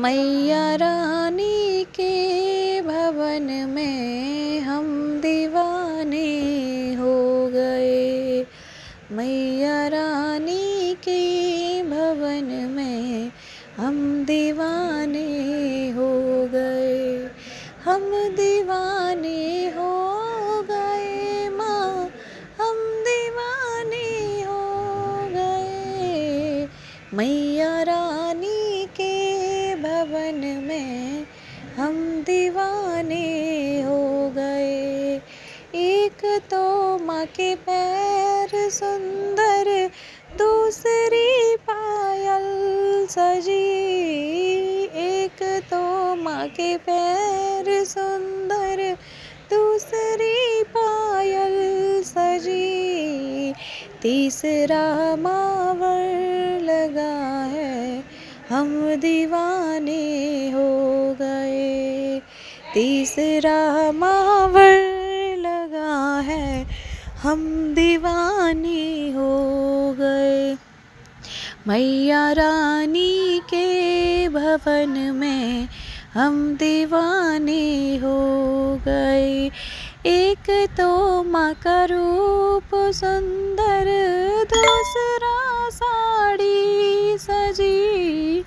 मैया रानी के भवन में हम दीवाने हो गए। मैया रानी के भवन में हम दीवाने हो गए। हम दीवाने हो गए माँ, हम दीवाने हो गए। मैया रानी के भवन में हम दीवाने हो गए। एक तो माँ के पैर सुंदर, दूसरी पायल सजी। एक तो माँ के पैर सुंदर, दूसरी पायल सजी। तीसरा मावर लगा है, हम दीवाने हो गए। तीसरा मावर लगा है, हम दीवाने हो गए। मैया रानी के भवन में हम दीवाने हो गए। एक तो माँ का रूप सुंदर, दूसरा साड़ी सजी।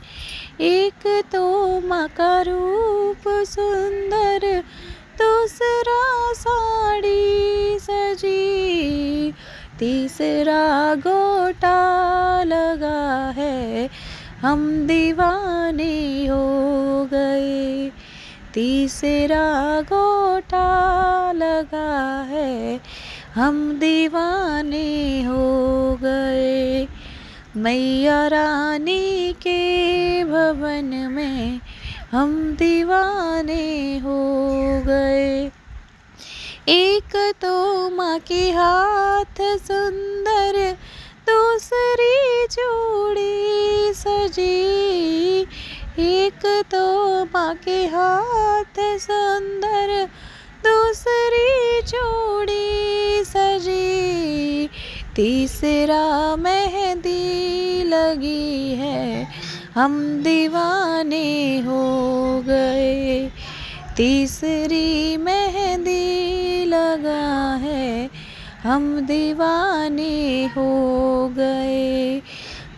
एक तो माँ का रूप सुंदर, दूसरा साड़ी सजी। तीसरा गोटा लगा है, हम दीवाने हो गए। तीसरा गोटा लगा है, हम दीवाने हो गए। मैया रानी के भवन में हम दीवाने हो गए। एक तो माँ के हाथ सुंदर, दूसरी चूड़ी सजी। एक तो माँ के हाथ सुंदर, दूसरी चूड़ी सजी। तीसरा मेहंदी लगी है, हम दीवाने हो गए। तीसरी मेहंदी लगा है, हम दीवाने हो गए।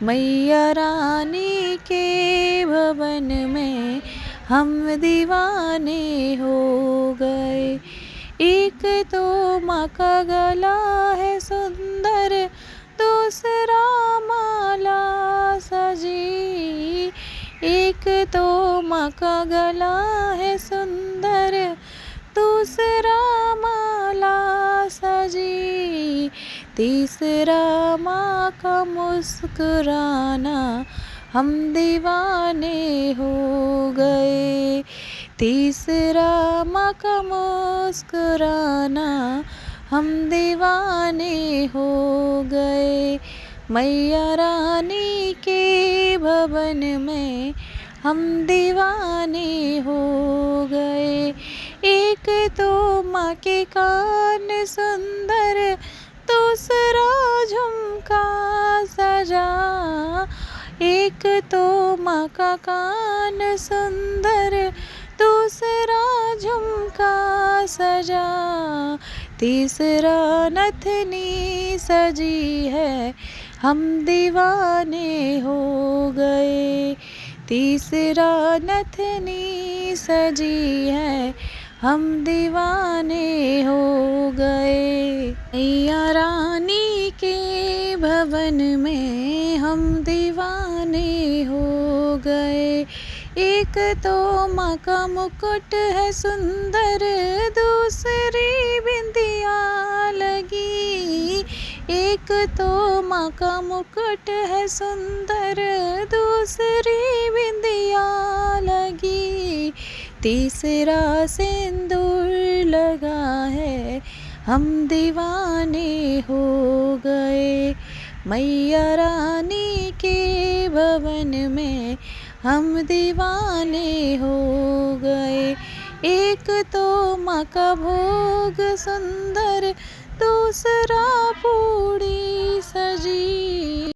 मैया रानी के भवन में हम दीवाने हो गए। एक तो माँ का गला है सुंदर, दूसरा माला सजी। एक तो माँ का गला है सुंदर, दूसरा माला सजी। तीसरा माँ का मुस्कुराना, हम दीवाने हो गए। तीसरा माँ का मुस्कुराना, हम दीवाने हो गए। मैया रानी के भवन में हम दीवाने हो गए। एक तो माँ के कान सुंदर, दूसरा झुमका सजा। एक तो माँ का कान सुंदर, दूसरा झुमका सजा। तीसरा नथनी सजी है, हम दीवाने हो गए। तीसरा नथनी सजी है, हम दीवाने हो गए। मैया रानी के भवन में हम दीवाने हो गए। एक तो माँ का मुकुट है सुंदर, दूसरी बिंदिया लगी। एक तो माँ का मुकुट है सुंदर, दूसरी बिंदिया लगी। तीसरा सिंदूर लगा है, हम दीवाने हो गए। मैया रानी के भवन में हम दीवाने हो गए। एक तो माँ का भोग सुंदर, दूसरा पूड़ी सजी।